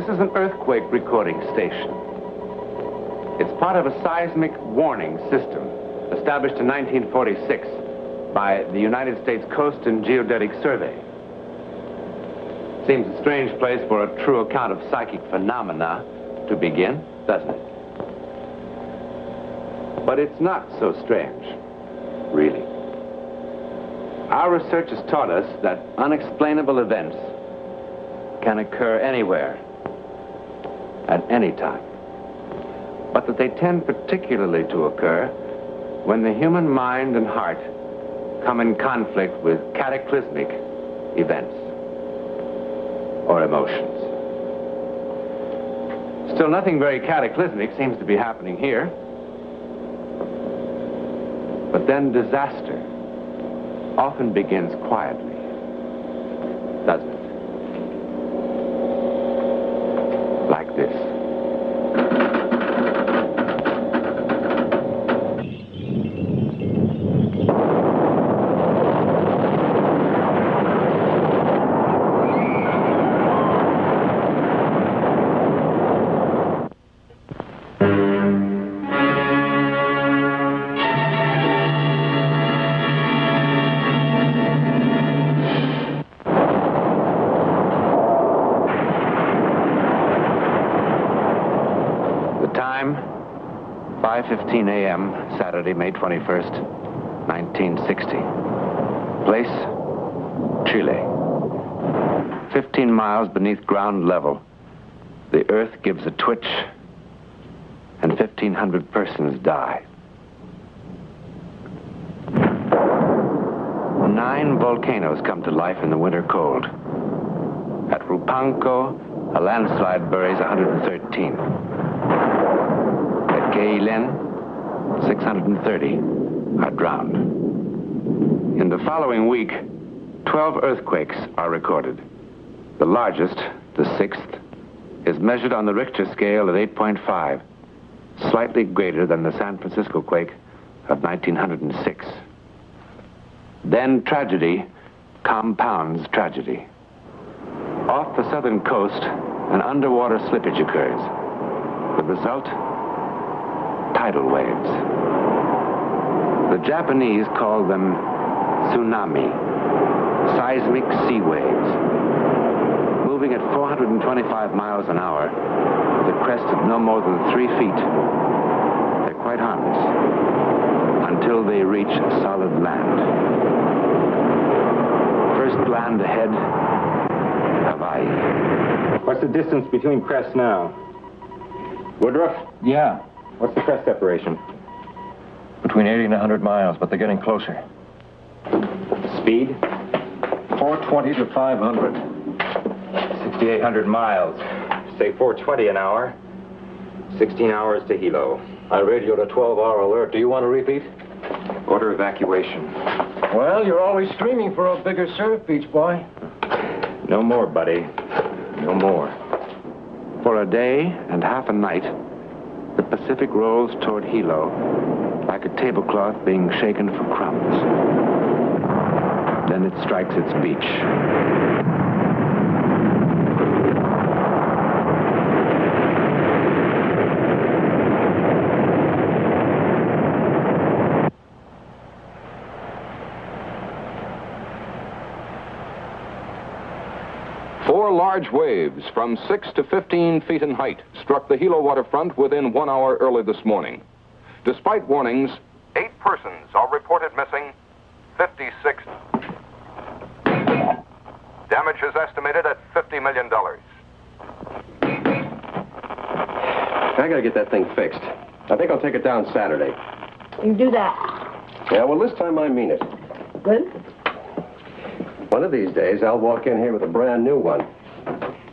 This is an earthquake recording station. It's part of a seismic warning system established in 1946 by the United States Coast and Geodetic Survey. Seems a strange place for a true account of psychic phenomena to begin, doesn't it? But it's not so strange, really. Our research has taught us that unexplainable events can occur anywhere, at any time. But that they tend particularly to occur when the human mind and heart come in conflict with cataclysmic events or emotions. Still, nothing very cataclysmic seems to be happening here. But then disaster often begins quietly, doesn't it? Like this. Time, 5:15 a.m., Saturday, May 21st, 1960. Place, Chile. 15 miles beneath ground level, the earth gives a twitch, and 1,500 persons die. 9 volcanoes come to life in the winter cold. At Rupanco, a landslide buries 113. Keilen, 630 are drowned. In the following week, 12 earthquakes are recorded. The largest, the 6th, is measured on the Richter scale at 8.5, slightly greater than the San Francisco quake of 1906. Then tragedy compounds tragedy. Off the southern coast, an underwater slippage occurs. The result? Tidal waves. The Japanese call them tsunami, seismic sea waves. Moving at 425 miles an hour, with a crest of no more than 3 feet, they're quite harmless until they reach solid land. First land ahead, Hawaii. What's the distance between crests now? Woodruff? Yeah. What's the crest separation? Between 80 and 100 miles, but they're getting closer. Speed? 420 to 500. 6,800 miles. Say 420 an hour. 16 hours to Hilo. I radioed a 12-hour alert. Do you want to repeat? Order evacuation. Well, you're always screaming for a bigger surf, Beach Boy. No more, buddy. No more. For a day and half a night, the Pacific rolls toward Hilo like a tablecloth being shaken for crumbs. Then it strikes its beach. Four large waves from 6 to 15 feet in height struck the Hilo waterfront within 1 hour early this morning. Despite warnings, 8 persons are reported missing, 56. Damage is estimated at $50 million. I gotta get that thing fixed. I think I'll take it down Saturday. You can do that. Yeah, well, this time I mean it. Good? One of these days, I'll walk in here with a brand new one.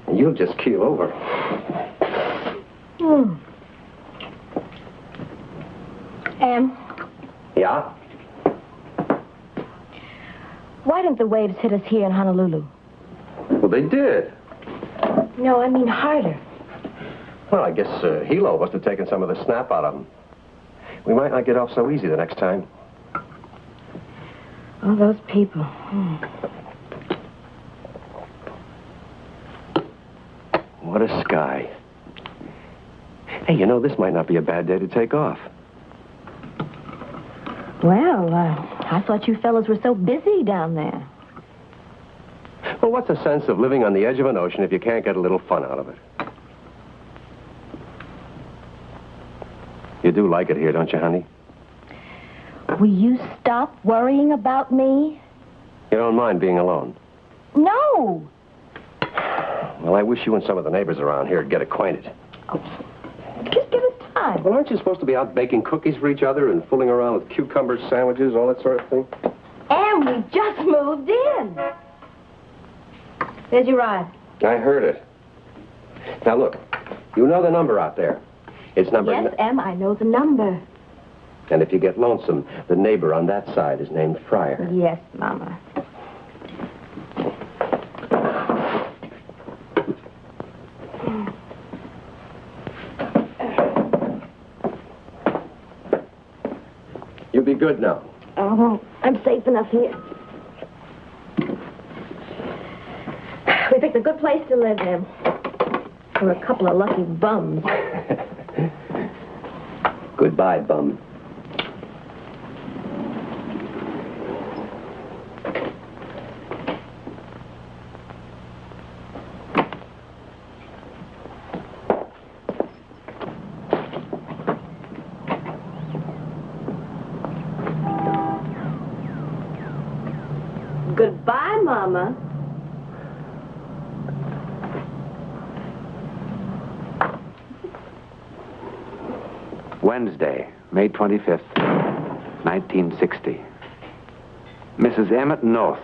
And you'll just keel over. Yeah? Why didn't the waves hit us here in Honolulu? Well, they did. No, I mean harder. Well, I guess Hilo must have taken some of the snap out of them. We might not get off so easy the next time. All those people. what a sky. Hey, you know, this might not be a bad day to take off. Well, I thought you fellas were so busy down there. Well, what's the sense of living on the edge of an ocean if you can't get a little fun out of it? You do like it here, don't you, honey? Will you stop worrying about me? You don't mind being alone? No. Well, I wish you and some of the neighbors around here would get acquainted. Oh, just give us time. Well, aren't you supposed to be out baking cookies for each other and fooling around with cucumber sandwiches, all that sort of thing? And we just moved in. There's your ride. I heard it. Now, look, you know the number out there. It's number... Yes, Em, I know the number. And if you get lonesome, the neighbor on that side is named Fryer. Yes, Mama. You be good now. Oh, I'm safe enough here. We picked a good place to live in. We're a couple of lucky bums. Goodbye, bum. Goodbye, Mama. Wednesday, May 25th, 1960. Mrs. Emmett North,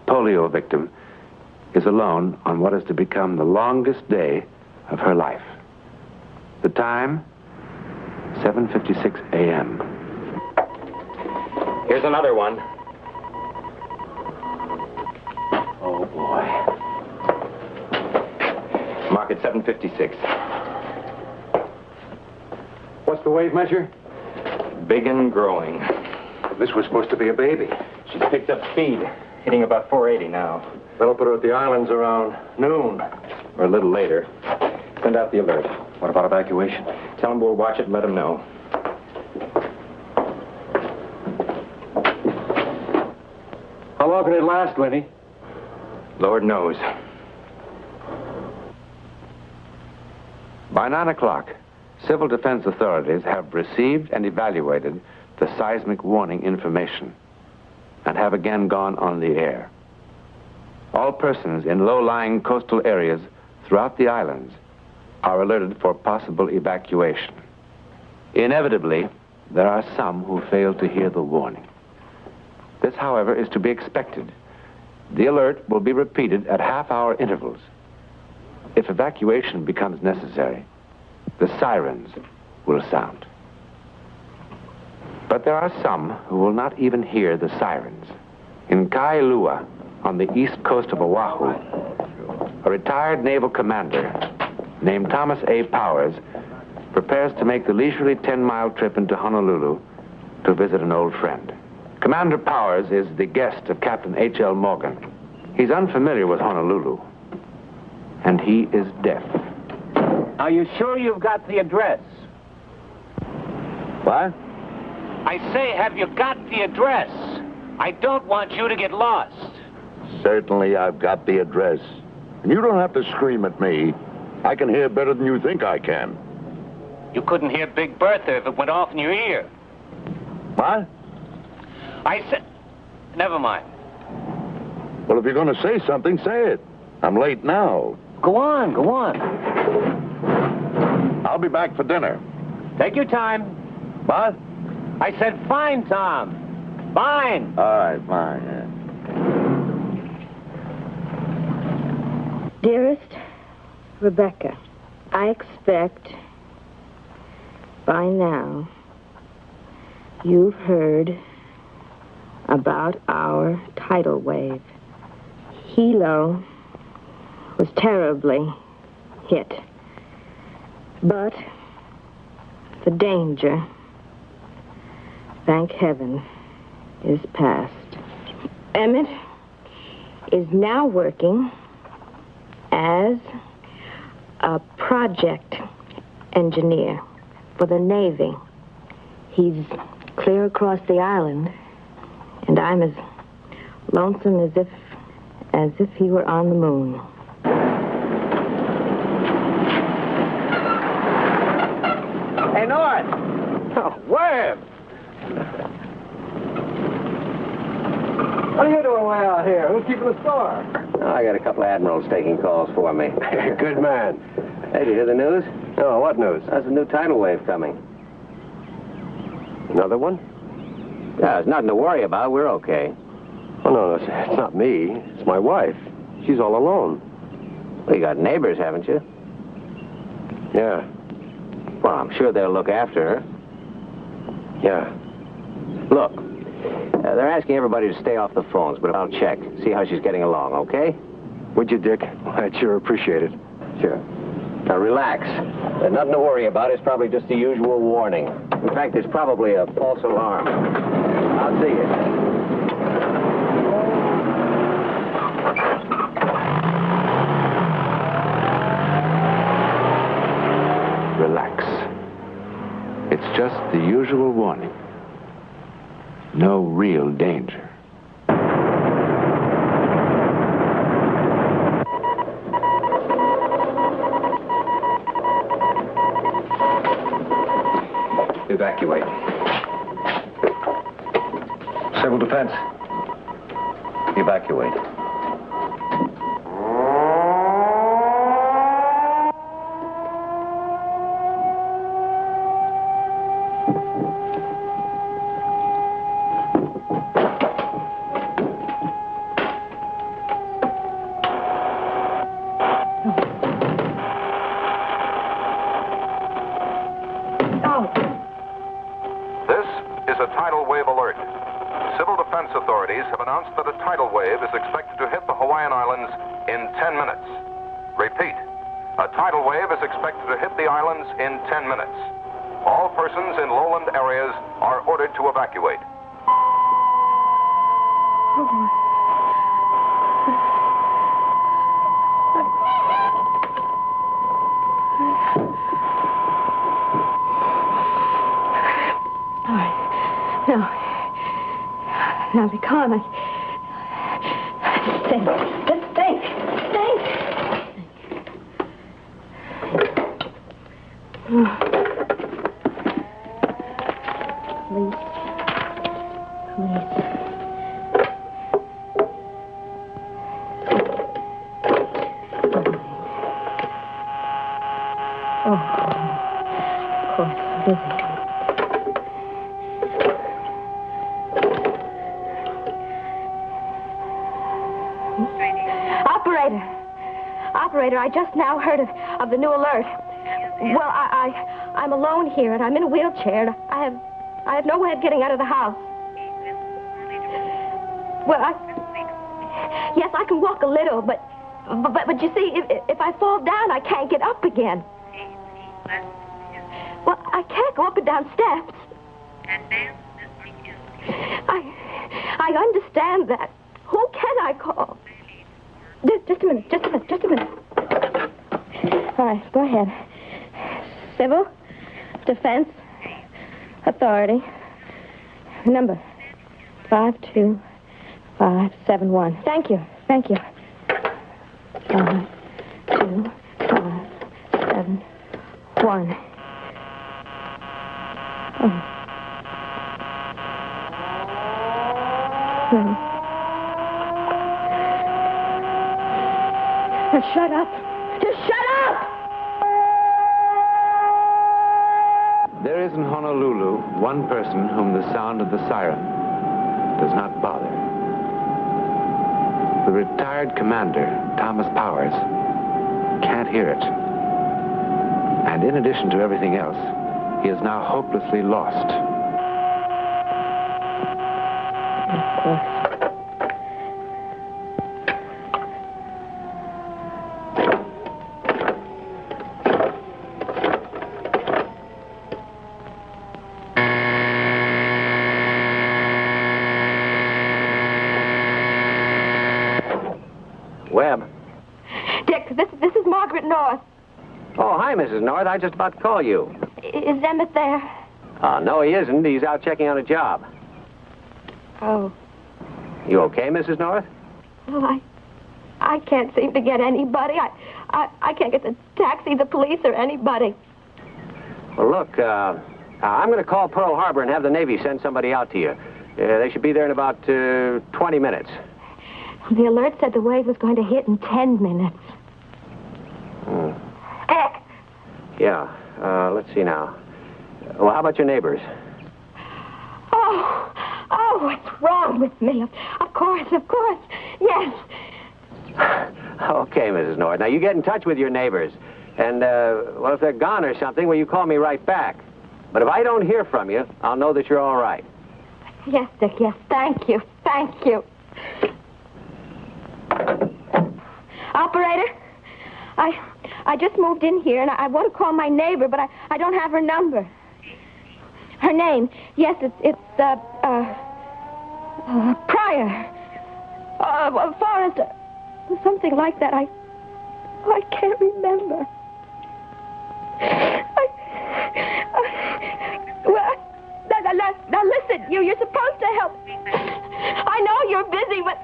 polio victim, is alone on what is to become the longest day of her life. The time, 7:56 a.m. Here's another one. Oh, boy. Mark it 7:56. What's the wave measure? Big and growing. This was supposed to be a baby. She's picked up speed, hitting about 480 now. That'll put her at the islands around noon. Or a little later. Send out the alert. What about evacuation? Tell them we'll watch it and let them know. How long can it last, Lenny? Lord knows. By 9 o'clock, civil defense authorities have received and evaluated the seismic warning information and have again gone on the air. All persons in low-lying coastal areas throughout the islands are alerted for possible evacuation. Inevitably, there are some who fail to hear the warning. This, however, is to be expected. The alert will be repeated at half-hour intervals. If evacuation becomes necessary, the sirens will sound. But there are some who will not even hear the sirens. In Kailua, on the east coast of Oahu, a retired naval commander named Thomas A. Powers prepares to make the leisurely 10-mile trip into Honolulu to visit an old friend. Commander Powers is the guest of Captain H.L. Morgan. He's unfamiliar with Honolulu, and he is deaf. Are you sure you've got the address? What? I say, have you got the address? I don't want you to get lost. Certainly I've got the address. And you don't have to scream at me. I can hear better than you think I can. You couldn't hear Big Bertha if it went off in your ear. What? I said... Never mind. Well, if you're going to say something, say it. I'm late now. Go on, go on. I'll be back for dinner. Take your time. What? I said fine, Tom. Fine. All right, fine, yeah. Dearest Rebecca, I expect by now you've heard about our tidal wave. Hilo was terribly hit, but the danger, thank heaven, is past. Emmett is now working as a project engineer for the Navy. He's clear across the island, and I'm as lonesome as if he were on the moon. Hey, North! Oh, Webb! What are you doing way out here? Who's keeping the store? Oh, I got a couple of admirals taking calls for me. Good man. Hey, did you hear the news? Oh, what news? There's a new tidal wave coming. Another one? Yeah, there's nothing to worry about. We're okay. Oh, no, it's not me. It's my wife. She's all alone. Well, you got neighbors, haven't you? Yeah. Well, I'm sure they'll look after her. Yeah. Look, they're asking everybody to stay off the phones, but I'll check. See how she's getting along, okay? Would you, Dick? I'd sure appreciate it. Sure. Now, relax. There's nothing to worry about. It's probably just the usual warning. In fact, it's probably a false alarm. I'll see you. Relax. It's just the usual warning. No real danger. Evacuate. Civil defense. Evacuate. This is a tidal wave alert. Civil defense authorities have announced that a tidal wave is expected to hit the Hawaiian Islands in 10 minutes. Repeat, a tidal wave is expected to hit the islands in 10 minutes. All persons in lowland areas are ordered to evacuate. Now be calm. Think. Just think. Think. Please. Oh, of course, busy. Operator, I just now heard of the new alert. Well, I'm alone here, and I'm in a wheelchair, and I have no way of getting out of the house. Well, yes, I can walk a little, but you see, if I fall down, I can't get up again. Well, I can't go up and down steps. I understand that. Who can I call? Just a minute. All right, go ahead. Civil Defense Authority. Number 52571. Thank you. 52571. Oh. Shut up. Just shut up! There is in Honolulu one person whom the sound of the siren does not bother. The retired commander, Thomas Powers, can't hear it. And in addition to everything else, he is now hopelessly lost. Of course. Webb. Dick, this is Margaret North. Oh, hi, Mrs. North. I just about to call you. Is Emmett there? No, he isn't. He's out checking on a job. Oh. You okay, Mrs. North? Well, I can't seem to get anybody. I can't get the taxi, the police, or anybody. Well, look, I'm going to call Pearl Harbor and have the Navy send somebody out to you. They should be there in about 20 minutes. The alert said the wave was going to hit in 10 minutes. Heck! Yeah, let's see now. Well, how about your neighbors? Oh, what's wrong with me? Of course, yes. Okay, Mrs. North. Now, you get in touch with your neighbors. And, well, if they're gone or something, well, you call me right back. But if I don't hear from you, I'll know that you're all right. Yes, Dick, yes. Thank you. Operator, I just moved in here, and I want to call my neighbor, but I don't have her number. Her name, yes, it's Pryor. Forrester. Something like that. I can't remember. Well, now listen, you're supposed to help. I know you're busy, but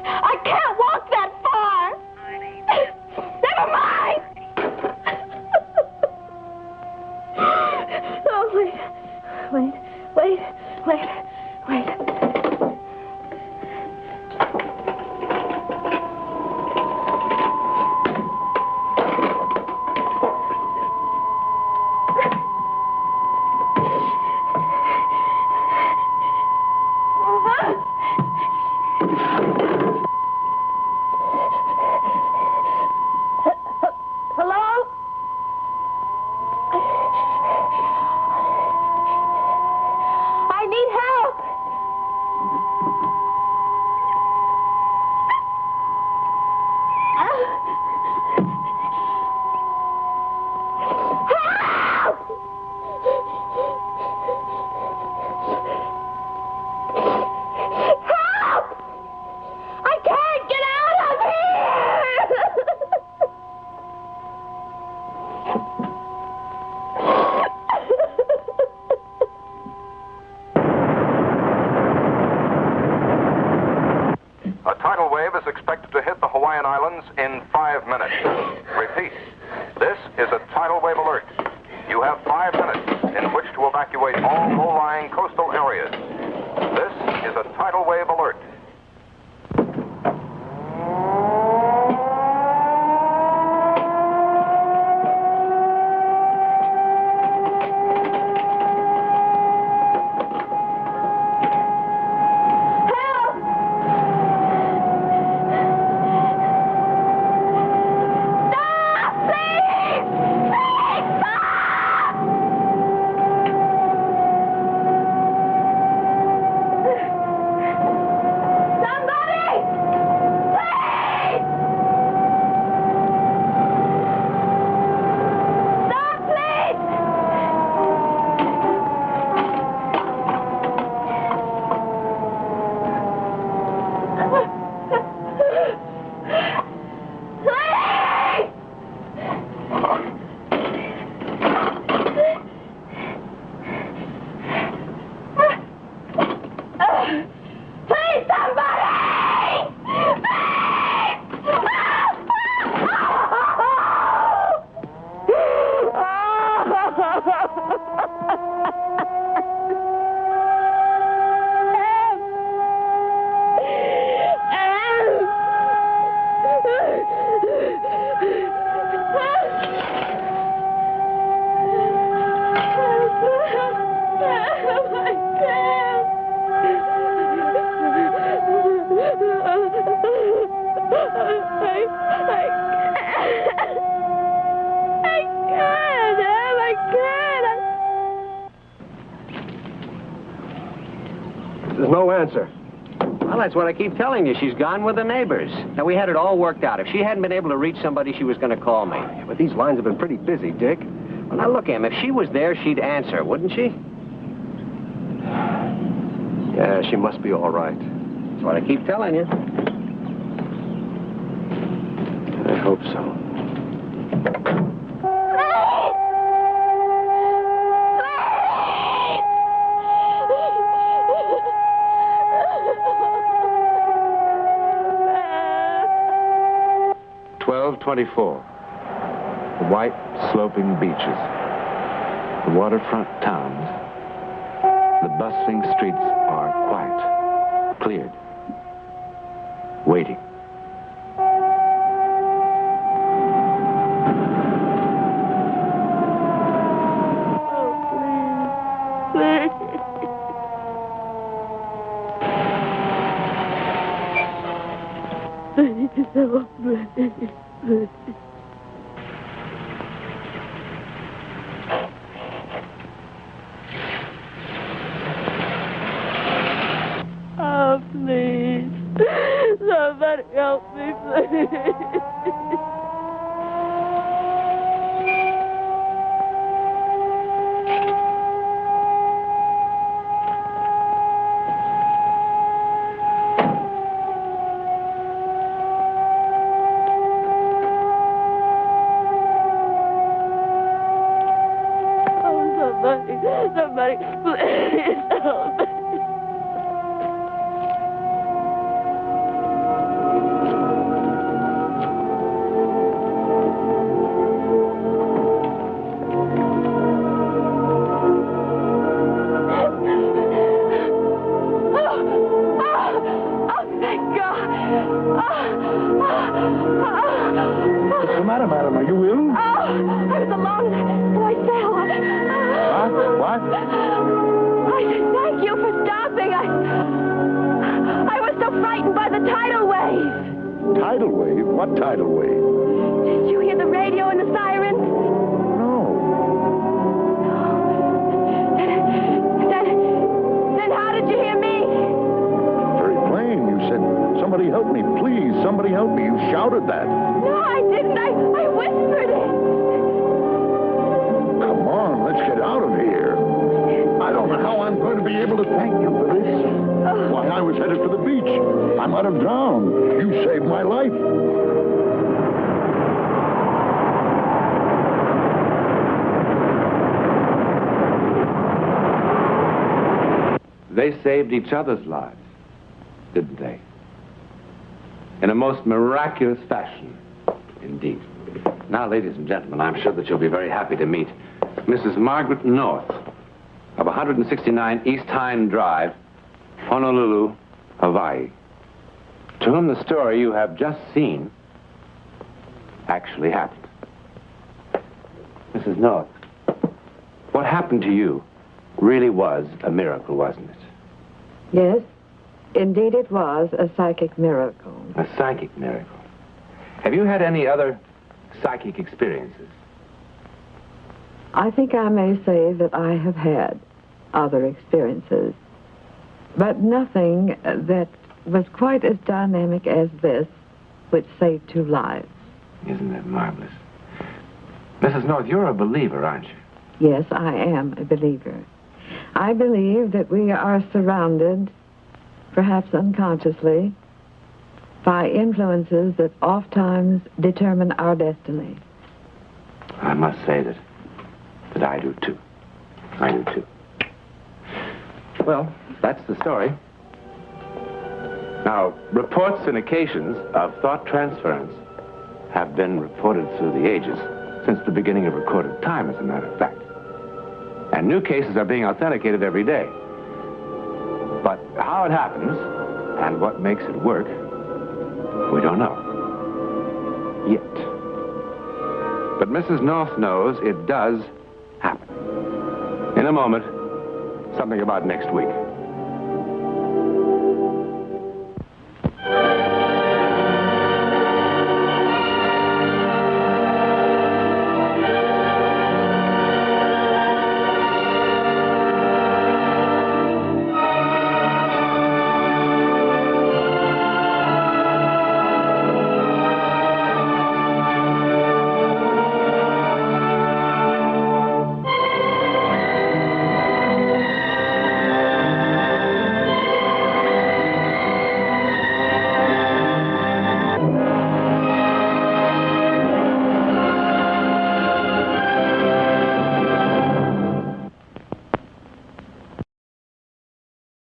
I can't walk that far. Never mind. Oh, wait. Hello? I need help. A tidal wave is expected to hit the Hawaiian Islands in 5 minutes. Repeat, this is a tidal wave alert. You have 5 minutes in which to evacuate all low-lying coastal areas. This is a tidal wave alert. There's no answer. Well, that's what I keep telling you. She's gone with the neighbors. Now, we had it all worked out. If she hadn't been able to reach somebody, she was going to call me. Yeah, but these lines have been pretty busy, Dick. Well, now, look, Em, if she was there, she'd answer, wouldn't she? Yeah, she must be all right. That's what I keep telling you. I hope so. 12:24. The white, sloping beaches, the waterfront towns, the bustling streets are quiet, cleared, waiting. Oh, please. Somebody help me, please. Somebody, please help me. What's the matter, madam? Are you ill? I was alone and I fell. What? Thank you for stopping. I was so frightened by the tidal wave. Tidal wave? What tidal wave? Did you hear the radio and the sirens? No. Then how did you hear me? Very plain. You said, somebody help me, please. Somebody help me. You shouted that. No, I didn't. I whispered it. Come on, let's get out of here. I don't know how I'm going to be able to thank you for this. Why, I was headed for the beach. I might have drowned. You saved my life. They saved each other's lives, didn't they? In a most miraculous fashion, indeed. Now, ladies and gentlemen, I'm sure that you'll be very happy to meet Mrs. Margaret North of 169 East Hind Drive, Honolulu, Hawaii, to whom the story you have just seen actually happened. Mrs. North, what happened to you really was a miracle, wasn't it? Yes, indeed it was a psychic miracle. A psychic miracle. Have you had any other psychic experiences? I think I may say that I have had other experiences, but nothing that was quite as dynamic as this, which saved 2 lives. Isn't that marvelous? Mrs. North, you're a believer, aren't you? Yes, I am a believer. I believe that we are surrounded, perhaps unconsciously, by influences that oftentimes determine our destiny. I must say that I do too. I do too. Well, that's the story. Now, reports and occasions of thought transference have been reported through the ages, since the beginning of recorded time, as a matter of fact. And new cases are being authenticated every day. But how it happens and what makes it work, we don't know. Yet. But Mrs. North knows it does happen. In a moment, something about next week.